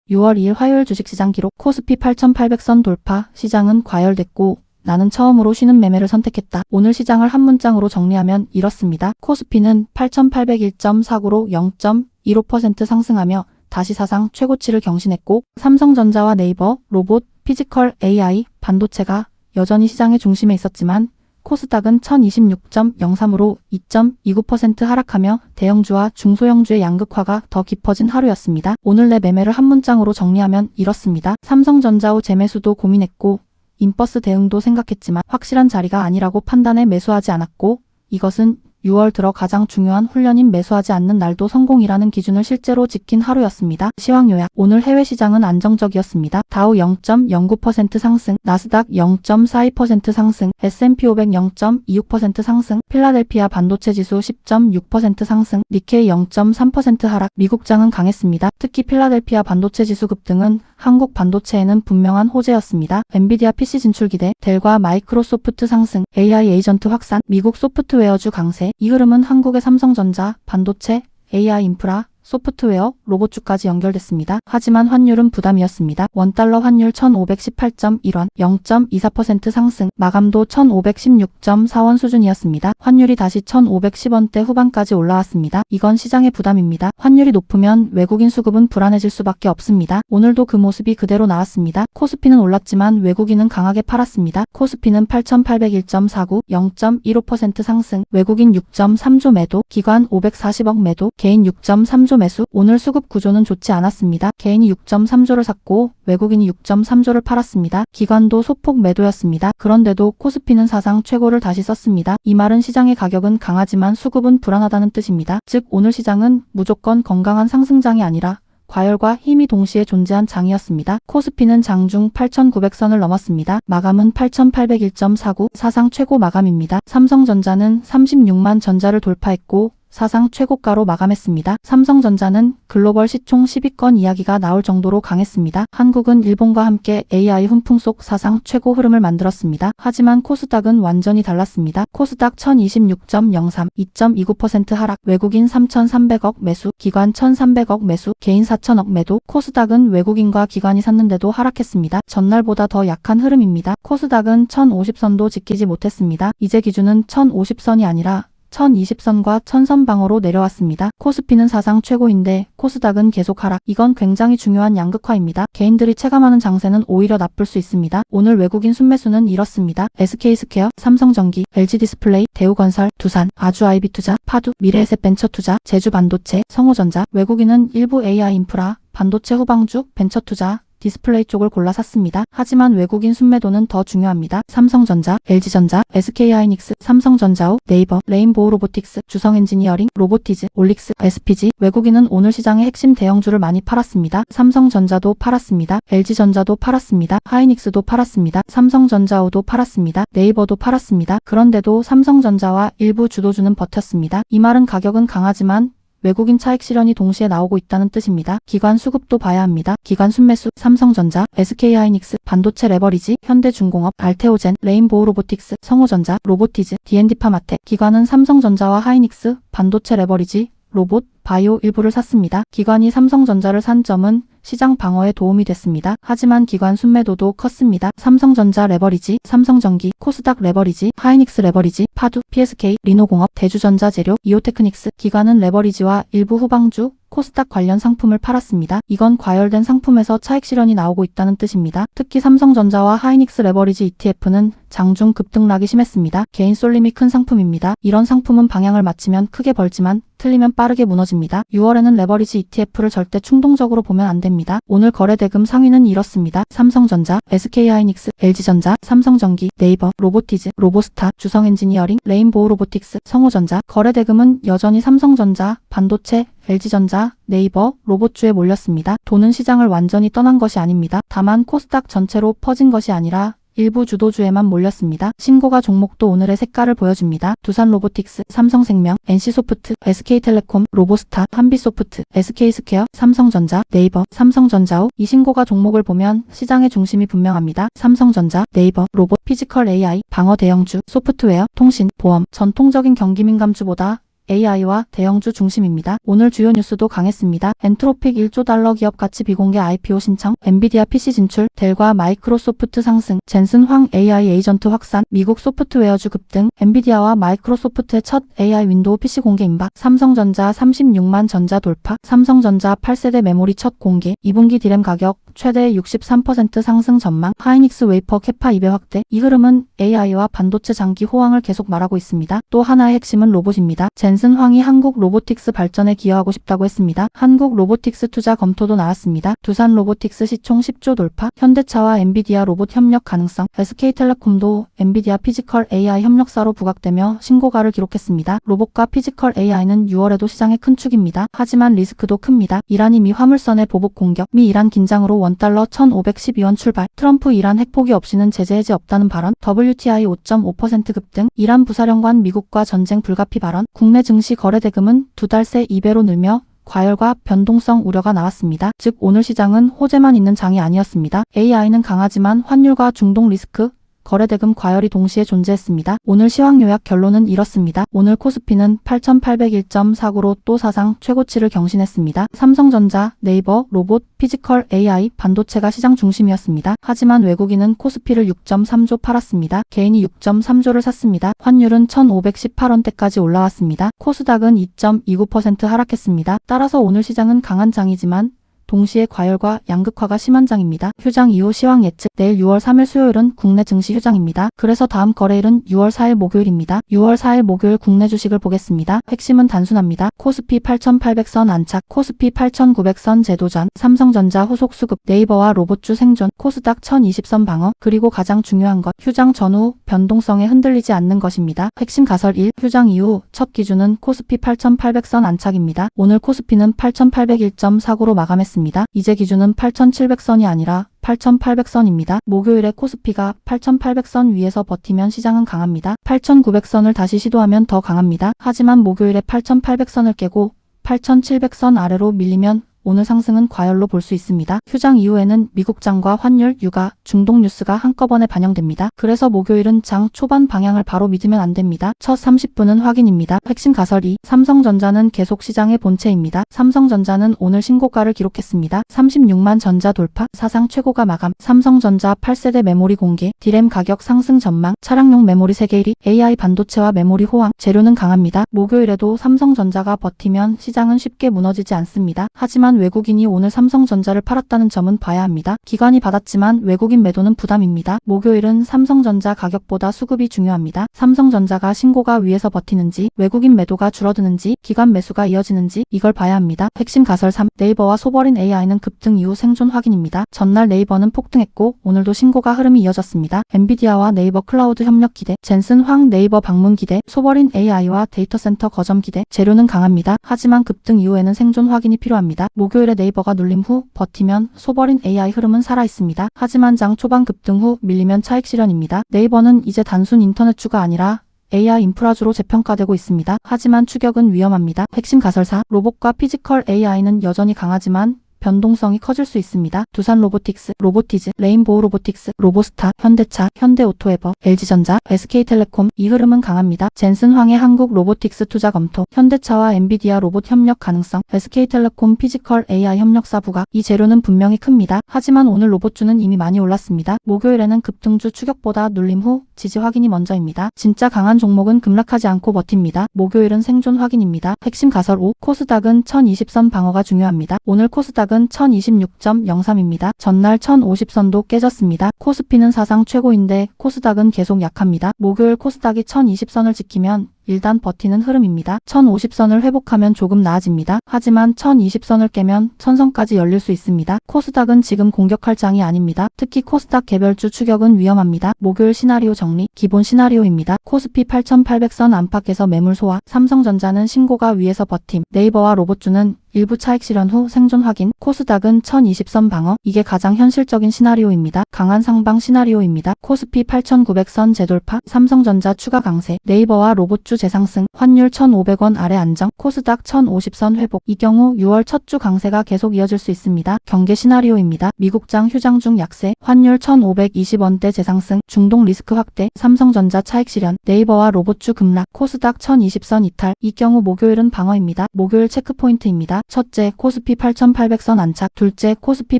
6월 2일 화요일 주식시장 기록 코스피 8,800선 돌파, 시장은 과열됐고 나는 처음으로 쉬는 매매를 선택했다. 오늘 시장을 한 문장으로 정리하면 이렇습니다. 코스피는 8,801.49로 0.15% 상승하며 다시 사상 최고치를 경신했고 삼성전자와 네이버, 로봇, 피지컬 AI, 반도체가 여전히 시장의 중심에 있었지만 코스닥은 1026.03으로 2.29% 하락하며 대형주와 중소형주의 양극화가 더 깊어진 하루였습니다. 오늘 내 매매를 한 문장으로 정리하면 이렇습니다. 삼성전자 후 재매수도 고민했고 인버스 대응도 생각했지만 확실한 자리가 아니라고 판단해 매수하지 않았고 이것은 6월 들어 가장 중요한 훈련인 매수하지 않는 날도 성공이라는 기준을 실제로 지킨 하루였습니다. 시황 요약. 오늘 해외 시장은 안정적이었습니다. 다우 0.09% 상승, 나스닥 0.42% 상승, S&P 500 0.26% 상승, 필라델피아 반도체 지수 10.6% 상승, 니케이 0.3% 하락, 미국장은 강했습니다. 특히 필라델피아 반도체 지수 급등은 한국 반도체에는 분명한 호재였습니다. 엔비디아 PC 진출 기대, 델과 마이크로소프트 상승, AI 에이전트 확산, 미국 소프트웨어주 강세. 이 흐름은 한국의 삼성전자, 반도체, AI 인프라, 소프트웨어, 로봇주까지 연결됐습니다. 하지만 환율은 부담이었습니다. 원달러 환율 1518.1원, 0.24% 상승, 마감도 1516.4원 수준이었습니다. 환율이 다시 1510원대 후반까지 올라왔습니다. 이건 시장의 부담입니다. 환율이 높으면 외국인 수급은 불안해질 수밖에 없습니다. 오늘도 그 모습이 그대로 나왔습니다. 코스피는 올랐지만 외국인은 강하게 팔았습니다. 코스피는 8801.49, 0.15% 상승, 외국인 6.3조 매도, 기관 540억 매도, 개인 6.3조 매수. 오늘 수급 구조는 좋지 않았습니다. 개인이 6.3조를 샀고 외국인이 6.3조를 팔았습니다. 기관도 소폭 매도였습니다. 그런데도 코스피는 사상 최고를 다시 썼습니다. 이 말은 시장의 가격은 강하지만 수급은 불안하다는 뜻입니다. 즉 오늘 시장은 무조건 건강한 상승장이 아니라 과열과 힘이 동시에 존재한 장이었습니다. 코스피는 장중 8,900선을 넘었습니다. 마감은 8,801.49, 사상 최고 마감입니다. 삼성전자는 36만 전자를 돌파했고 사상 최고가로 마감했습니다. 삼성전자는 글로벌 시총 10위권 이야기가 나올 정도로 강했습니다. 한국은 일본과 함께 AI 훈풍 속 사상 최고 흐름을 만들었습니다. 하지만 코스닥은 완전히 달랐습니다. 코스닥 1026.03, 2.29% 하락, 외국인 3,300억 매수, 기관 1,300억 매수, 개인 4,000억 매도. 코스닥은 외국인과 기관이 샀는데도 하락했습니다. 전날보다 더 약한 흐름입니다. 코스닥은 1050선도 지키지 못했습니다. 이제 기준은 1050선이 아니라 1020선과 1000선 방어로 내려왔습니다. 코스피는 사상 최고인데 코스닥은 계속 하락. 이건 굉장히 중요한 양극화입니다. 개인들이 체감하는 장세는 오히려 나쁠 수 있습니다. 오늘 외국인 순매수는 이렇습니다. SK스퀘어, 삼성전기, LG디스플레이, 대우건설, 두산, 아주아이비투자, 파두, 미래에셋벤처투자, 제주반도체, 성호전자. 외국인은 일부 AI 인프라, 반도체 후방주, 벤처투자, 디스플레이 쪽을 골라 샀습니다. 하지만 외국인 순매도는 더 중요합니다. 삼성전자, LG전자, SK하이닉스, 삼성전자우, 네이버, 레인보우 로보틱스, 주성엔지니어링, 로보티즈, 올릭스, SPG. 외국인은 오늘 시장의 핵심 대형주를 많이 팔았습니다. 삼성전자도 팔았습니다. LG전자도 팔았습니다. 하이닉스도 팔았습니다. 삼성전자우도 팔았습니다. 네이버도 팔았습니다. 그런데도 삼성전자와 일부 주도주는 버텼습니다. 이 말은 가격은 강하지만 외국인 차익 실현이 동시에 나오고 있다는 뜻입니다. 기관 수급도 봐야 합니다. 기관 순매수, 삼성전자, SK하이닉스, 반도체 레버리지, 현대중공업, 알테오젠, 레인보우 로보틱스, 성호전자, 로보티즈, D&D파마텍. 기관은 삼성전자와 하이닉스, 반도체 레버리지, 로봇, 바이오 일부를 샀습니다. 기관이 삼성전자를 산 점은 시장 방어에 도움이 됐습니다. 하지만 기관 순매도도 컸습니다. 삼성전자 레버리지, 삼성전기, 코스닥 레버리지, 하이닉스 레버리지, 파두, PSK, 리노공업, 대주전자재료, 이오테크닉스. 기관은 레버리지와 일부 후방주, 코스닥 관련 상품을 팔았습니다. 이건 과열된 상품에서 차익 실현이 나오고 있다는 뜻입니다. 특히 삼성전자와 하이닉스 레버리지 ETF는 장중 급등락이 심했습니다. 개인 쏠림이 큰 상품입니다. 이런 상품은 방향을 맞추면 크게 벌지만 틀리면 빠르게 무너집니다. 6월에는 레버리지 ETF를 절대 충동적으로 보면 안 됩니다. 오늘 거래대금 상위는 이렇습니다. 삼성전자, SK하이닉스, LG전자, 삼성전기, 네이버, 로보티즈, 로보스타, 주성엔지니어링, 레인보우 로보틱스, 성호전자. 거래대금은 여전히 삼성전자, 반도체, LG전자, 네이버, 로봇주에 몰렸습니다. 돈은 시장을 완전히 떠난 것이 아닙니다. 다만 코스닥 전체로 퍼진 것이 아니라 일부 주도주에만 몰렸습니다. 신고가 종목도 오늘의 색깔을 보여줍니다. 두산로보틱스, 삼성생명, NC소프트, SK텔레콤, 로보스타, 한빛소프트, SK스퀘어, 삼성전자, 네이버, 삼성전자우. 이 신고가 종목을 보면 시장의 중심이 분명합니다. 삼성전자, 네이버, 로봇, 피지컬 AI, 방어 대형주, 소프트웨어, 통신, 보험. 전통적인 경기민감주보다 AI와 대형주 중심입니다. 오늘 주요 뉴스도 강했습니다. 엔트로픽 1조 달러 기업 가치 비공개 IPO 신청, 엔비디아 PC 진출, 델과 마이크로소프트 상승, 젠슨 황 AI 에이전트 확산, 미국 소프트웨어주 급등, 엔비디아와 마이크로소프트의 첫 AI 윈도우 PC 공개 임박, 삼성전자 36만 전자 돌파, 삼성전자 8세대 메모리 첫 공개, 2분기 디램 가격 최대 63% 상승 전망, 하이닉스 웨이퍼 캐파 2배 확대. 이 흐름은 AI와 반도체 장기 호황을 계속 말하고 있습니다. 또 하나의 핵심은 로봇입니다. 젠슨 황이 한국 로보틱스 발전에 기여하고 싶다고 했습니다. 한국 로보틱스 투자 검토도 나왔습니다. 두산 로보틱스 시총 10조 돌파, 현대차와 엔비디아 로봇 협력 가능성, SK텔레콤도 엔비디아 피지컬 AI 협력사로 부각되며 신고가를 기록했습니다. 로봇과 피지컬 AI는 6월에도 시장의 큰 축입니다. 하지만 리스크도 큽니다. 이란이 미 화물선의 보복 공격, 미 이란 긴장으로 원달러 1,512원 출발, 트럼프 이란 핵포기 없이는 제재 해제 없다는 발언, WTI 5.5% 급등, 이란 부사령관 미국과 전쟁 불가피 발언, 국내 증시 거래 대금은 2달 새 2배로 늘며 과열과 변동성 우려가 나왔습니다. 즉 오늘 시장은 호재만 있는 장이 아니었습니다. AI는 강하지만 환율과 중동 리스크, 거래대금 과열이 동시에 존재했습니다. 오늘 시황 요약 결론은 이렇습니다. 오늘 코스피는 8,801.49로 또 사상 최고치를 경신했습니다. 삼성전자, 네이버, 로봇, 피지컬 AI, 반도체가 시장 중심이었습니다. 하지만 외국인은 코스피를 6.3조 팔았습니다. 개인이 6.3조를 샀습니다. 환율은 1,518원대까지 올라왔습니다. 코스닥은 2.29% 하락했습니다. 따라서 오늘 시장은 강한 장이지만 동시에 과열과 양극화가 심한 장입니다. 휴장 이후 시황 예측, 내일 6월 3일 수요일은 국내 증시 휴장입니다. 그래서 다음 거래일은 6월 4일 목요일입니다. 6월 4일 목요일 국내 주식을 보겠습니다. 핵심은 단순합니다. 코스피 8,800선 안착, 코스피 8,900선 재도전, 삼성전자 후속 수급, 네이버와 로봇주 생존, 코스닥 1,020선 방어, 그리고 가장 중요한 것, 휴장 전후 변동성에 흔들리지 않는 것입니다. 핵심 가설 1, 휴장 이후 첫 기준은 코스피 8,800선 안착입니다. 오늘 코스피는 8,801.49로 마감했습니다. 이제 기준은 8,700선이 아니라 8,800선입니다. 목요일에 코스피가 8,800선 위에서 버티면 시장은 강합니다. 8,900선을 다시 시도하면 더 강합니다. 하지만 목요일에 8,800선을 깨고 8,700선 아래로 밀리면 오늘 상승은 과열로 볼 수 있습니다. 휴장 이후에는 미국장과 환율, 유가, 중동 뉴스가 한꺼번에 반영됩니다. 그래서 목요일은 장 초반 방향을 바로 믿으면 안 됩니다. 첫 30분은 확인입니다. 핵심 가설 2, 삼성전자는 계속 시장의 본체입니다. 삼성전자는 오늘 신고가를 기록했습니다. 36만 전자 돌파, 사상 최고가 마감, 삼성전자 8세대 메모리 공개, 디램 가격 상승 전망, 차량용 메모리 세계 1위, AI 반도체와 메모리 호황, 재료는 강합니다. 목요일에도 삼성전자가 버티면 시장은 쉽게 무너지지 않습니다. 하지만 외국인이 오늘 삼성전자를 팔았다는 점은 봐야 합니다. 기관이 받았지만 외국인 매도는 부담입니다. 목요일은 삼성전자 가격보다 수급이 중요합니다. 삼성전자가 신고가 위에서 버티는지, 외국인 매도가 줄어드는지, 기관 매수가 이어지는지 이걸 봐야 합니다. 핵심 가설 3, 네이버와 소버린 AI는 급등 이후 생존 확인입니다. 전날 네이버는 폭등했고 오늘도 신고가 흐름이 이어졌습니다. 엔비디아와 네이버 클라우드 협력 기대, 젠슨 황 네이버 방문 기대, 소버린 AI와 데이터 센터 거점 기대, 재료는 강합니다. 하지만 급등 이후에는 생존 확인이 필요합니다. 목요일에 네이버가 눌림 후 버티면 소버린 AI 흐름은 살아있습니다. 하지만 장 초반 급등 후 밀리면 차익 실현입니다. 네이버는 이제 단순 인터넷주가 아니라 AI 인프라주로 재평가되고 있습니다. 하지만 추격은 위험합니다. 핵심 가설 4, 로봇과 피지컬 AI는 여전히 강하지만 변동성이 커질 수 있습니다. 두산 로보틱스, 로보티즈, 레인보우 로보틱스, 로보스타, 현대차, 현대오토에버, LG전자, SK텔레콤 이 흐름은 강합니다. 젠슨 황의 한국 로보틱스 투자 검토, 현대차와 엔비디아 로봇 협력 가능성, SK텔레콤 피지컬 AI 협력사 부각 이 재료는 분명히 큽니다. 하지만 오늘 로봇주는 이미 많이 올랐습니다. 목요일에는 급등주 추격보다 눌림 후 지지 확인이 먼저입니다. 진짜 강한 종목은 급락하지 않고 버팁니다. 목요일은 생존 확인입니다. 핵심 가설 5, 코스닥은 1,020선 방어가 중요합니다. 오늘 코스닥은 1,026.03입니다. 전날 1,050선도 깨졌습니다. 코스피는 사상 최고인데 코스닥은 계속 약합니다. 목요일 코스닥이 1,020선을 지키면 일단 버티는 흐름입니다. 1,050선을 회복하면 조금 나아집니다. 하지만 1,020선을 깨면 1,000선까지 열릴 수 있습니다. 코스닥은 지금 공격할 장이 아닙니다. 특히 코스닥 개별주 추격은 위험합니다. 목요일 시나리오 정리, 기본 시나리오입니다. 코스피 8,800선 안팎에서 매물 소화, 삼성전자는 신고가 위에서 버팀, 네이버와 로봇주는 일부 차익 실현 후 생존 확인. 코스닥은 1020선 방어. 이게 가장 현실적인 시나리오입니다. 강한 상방 시나리오입니다. 코스피 8900선 재돌파. 삼성전자 추가 강세. 네이버와 로봇주 재상승. 환율 1,500원 아래 안정. 코스닥 1050선 회복. 이 경우 6월 첫 주 강세가 계속 이어질 수 있습니다. 경계 시나리오입니다. 미국장 휴장 중 약세. 환율 1,520원대 재상승. 중동 리스크 확대. 삼성전자 차익 실현. 네이버와 로봇주 급락. 코스닥 1020선 이탈. 이 경우 목요일은 방어입니다. 목요일 체크포인트입니다. 첫째, 코스피 8,800선 안착. 둘째, 코스피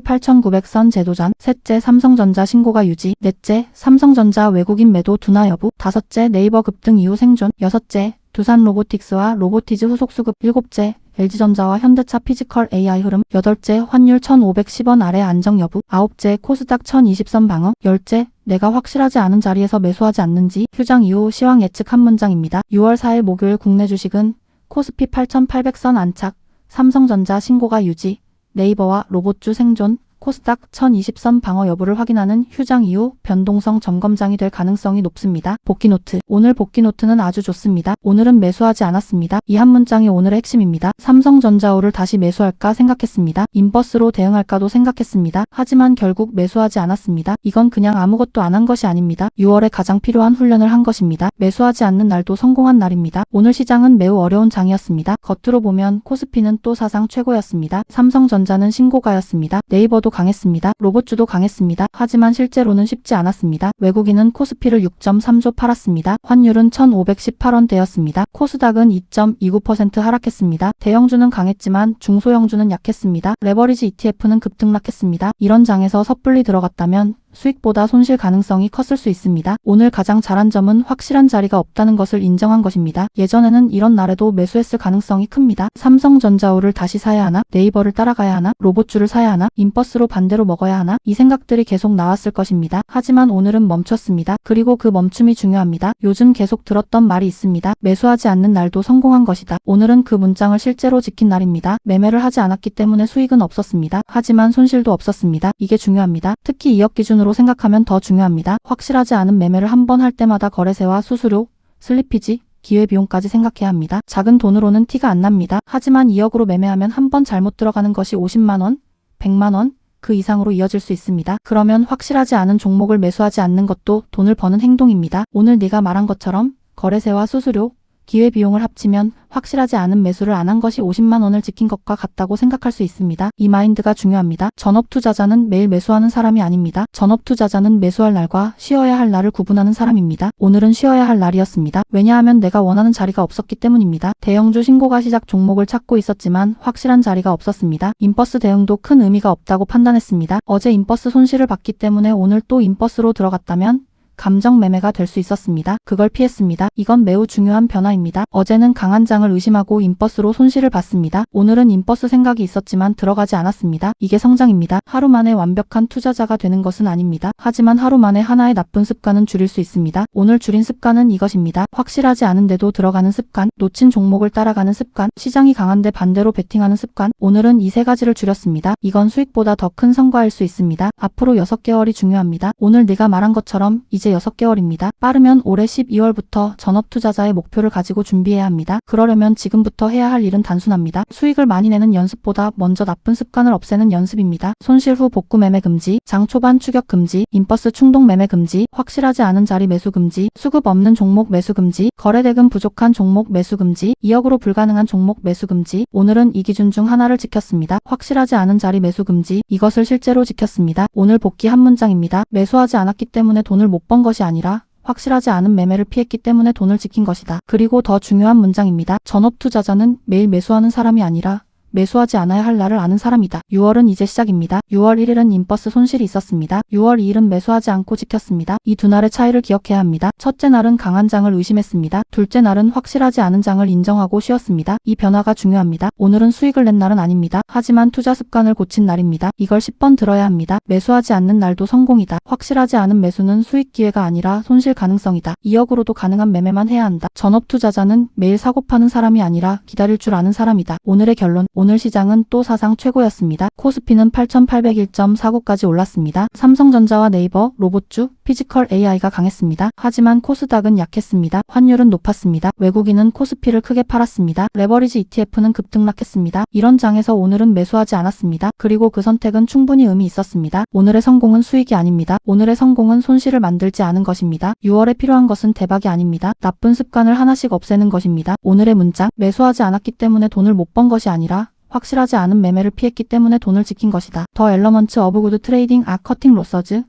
8,900선 재도전. 셋째, 삼성전자 신고가 유지. 넷째, 삼성전자 외국인 매도 둔화 여부. 다섯째, 네이버 급등 이후 생존. 여섯째, 두산 로보틱스와 로보티즈 후속 수급. 일곱째, LG전자와 현대차 피지컬 AI 흐름. 여덟째, 환율 1,510원 아래 안정 여부. 아홉째, 코스닥 1020선 방어. 열째, 내가 확실하지 않은 자리에서 매수하지 않는지. 휴장 이후 시황 예측 한 문장입니다. 6월 4일 목요일 국내 주식은 코스피 8,800선 안착, 삼성전자 신고가 유지, 네이버와 로봇주 생존, 코스닥 1020선 방어 여부를 확인하는 휴장 이후 변동성 점검장이 될 가능성이 높습니다. 복귀 노트. 오늘 복귀 노트는 아주 좋습니다. 오늘은 매수하지 않았습니다. 이 한 문장이 오늘의 핵심입니다. 삼성전자오를 다시 매수할까 생각했습니다. 인버스로 대응할까도 생각했습니다. 하지만 결국 매수하지 않았습니다. 이건 그냥 아무것도 안 한 것이 아닙니다. 6월에 가장 필요한 훈련을 한 것입니다. 매수하지 않는 날도 성공한 날입니다. 오늘 시장은 매우 어려운 장이었습니다. 겉으로 보면 코스피는 또 사상 최고였습니다. 삼성전자는 신고가였습니다. 네이버도 강했습니다. 로봇주도 강했습니다. 하지만 실제로는 쉽지 않았습니다. 외국인은 코스피를 6.3조 팔았습니다. 환율은 1,518원대였습니다. 코스닥은 2.29% 하락했습니다. 대형주는 강했지만 중소형주는 약했습니다. 레버리지 ETF는 급등락했습니다. 이런 장에서 섣불리 들어갔다면 수익보다 손실 가능성이 컸을 수 있습니다. 오늘 가장 잘한 점은 확실한 자리가 없다는 것을 인정한 것입니다. 예전에는 이런 날에도 매수했을 가능성이 큽니다. 삼성전자오를 다시 사야 하나? 네이버를 따라가야 하나? 로봇주를 사야 하나? 인버스로 반대로 먹어야 하나? 이 생각들이 계속 나왔을 것입니다. 하지만 오늘은 멈췄습니다. 그리고 그 멈춤이 중요합니다. 요즘 계속 들었던 말이 있습니다. 매수하지 않는 날도 성공한 것이다. 오늘은 그 문장을 실제로 지킨 날입니다. 매매를 하지 않았기 때문에 수익은 없었습니다. 하지만 손실도 없었습니다. 이게 중요합니다. 특히 2억 기준으로 생각하면 더 중요합니다. 확실하지 않은 매매를 한 번 할 때마다 거래세와 수수료, 슬리피지, 기회비용까지 생각해야 합니다. 작은 돈으로는 티가 안 납니다. 하지만 2억으로 매매하면 한 번 잘못 들어가는 것이 50만원, 100만원, 그 이상으로 이어질 수 있습니다. 그러면 확실하지 않은 종목을 매수하지 않는 것도 돈을 버는 행동입니다. 오늘 네가 말한 것처럼 거래세와 수수료, 기회비용을 합치면 확실하지 않은 매수를 안 한 것이 50만 원을 지킨 것과 같다고 생각할 수 있습니다. 이 마인드가 중요합니다. 전업투자자는 매일 매수하는 사람이 아닙니다. 전업투자자는 매수할 날과 쉬어야 할 날을 구분하는 사람입니다. 오늘은 쉬어야 할 날이었습니다. 왜냐하면 내가 원하는 자리가 없었기 때문입니다. 대형주 신고가 시작 종목을 찾고 있었지만 확실한 자리가 없었습니다. 인버스 대응도 큰 의미가 없다고 판단했습니다. 어제 인버스 손실을 봤기 때문에 오늘 또 인버스로 들어갔다면 감정 매매가 될 수 있었습니다. 그걸 피했습니다. 이건 매우 중요한 변화입니다. 어제는 강한 장을 의심하고 인버스로 손실을 봤습니다. 오늘은 인버스 생각이 있었지만 들어가지 않았습니다. 이게 성장입니다. 하루 만에 완벽한 투자자가 되는 것은 아닙니다. 하지만 하루 만에 하나의 나쁜 습관은 줄일 수 있습니다. 오늘 줄인 습관은 이것입니다. 확실하지 않은데도 들어가는 습관, 놓친 종목을 따라가는 습관, 시장이 강한데 반대로 베팅하는 습관. 오늘은 이 세 가지를 줄였습니다. 이건 수익보다 더 큰 성과일 수 있습니다. 앞으로 6개월이 중요합니다. 오늘 네가 말한 것처럼 이제 6개월입니다. 빠르면 올해 12월부터 전업투자자의 목표를 가지고 준비해야 합니다. 그러려면 지금부터 해야 할 일은 단순합니다. 수익을 많이 내는 연습보다 먼저 나쁜 습관을 없애는 연습입니다. 손실 후 복구 매매 금지, 장 초반 추격 금지, 인버스 충동 매매 금지, 확실하지 않은 자리 매수 금지, 수급 없는 종목 매수 금지, 거래대금 부족한 종목 매수 금지, 2억으로 불가능한 종목 매수 금지. 오늘은 이 기준 중 하나를 지켰습니다. 확실하지 않은 자리 매수 금지. 이것을 실제로 지켰습니다. 오늘 복귀 한 문장입니다. 매수하지 않았기 때문에 돈을 못 번 것이 아니라 확실하지 않은 매매를 피했기 때문에 돈을 지킨 것이다. 그리고 더 중요한 문장입니다. 전업투자자는 매일 매수하는 사람이 아니라 매수하지 않아야 할 날을 아는 사람이다. 6월은 이제 시작입니다. 6월 1일은 인버스 손실이 있었습니다. 6월 2일은 매수하지 않고 지켰습니다. 이 두 날의 차이를 기억해야 합니다. 첫째 날은 강한 장을 의심했습니다. 둘째 날은 확실하지 않은 장을 인정하고 쉬었습니다. 이 변화가 중요합니다. 오늘은 수익을 낸 날은 아닙니다. 하지만 투자 습관을 고친 날입니다. 이걸 10번 들어야 합니다. 매수하지 않는 날도 성공이다. 확실하지 않은 매수는 수익 기회가 아니라 손실 가능성이다. 2억으로도 가능한 매매만 해야 한다. 전업투자자는 매일 사고 파는 사람이 아니라 기다릴 줄 아는 사람이다. 오늘의 결론. 오늘 오늘 시장은 또 사상 최고였습니다. 코스피는 8,801.49까지 올랐습니다. 삼성전자와 네이버, 로봇주, 피지컬 AI가 강했습니다. 하지만 코스닥은 약했습니다. 환율은 높았습니다. 외국인은 코스피를 크게 팔았습니다. 레버리지 ETF는 급등락했습니다. 이런 장에서 오늘은 매수하지 않았습니다. 그리고 그 선택은 충분히 의미 있었습니다. 오늘의 성공은 수익이 아닙니다. 오늘의 성공은 손실을 만들지 않은 것입니다. 6월에 필요한 것은 대박이 아닙니다. 나쁜 습관을 하나씩 없애는 것입니다. 오늘의 문장, 매수하지 않았기 때문에 돈을 못 번 것이 아니라 확실하지 않은 매매를 피했기 때문에 돈을 지킨 것이다. 더 엘러먼츠 어브 굿 트레이딩 아 커팅 로서즈,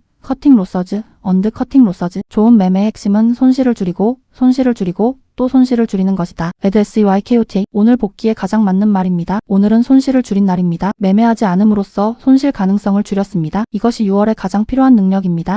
언드 커팅 로서즈. 좋은 매매의 핵심은 손실을 줄이고 또 손실을 줄이는 것이다. SYKOTA. 오늘 복귀에 가장 맞는 말입니다. 오늘은 손실을 줄인 날입니다. 매매하지 않음으로써 손실 가능성을 줄였습니다. 이것이 6월에 가장 필요한 능력입니다.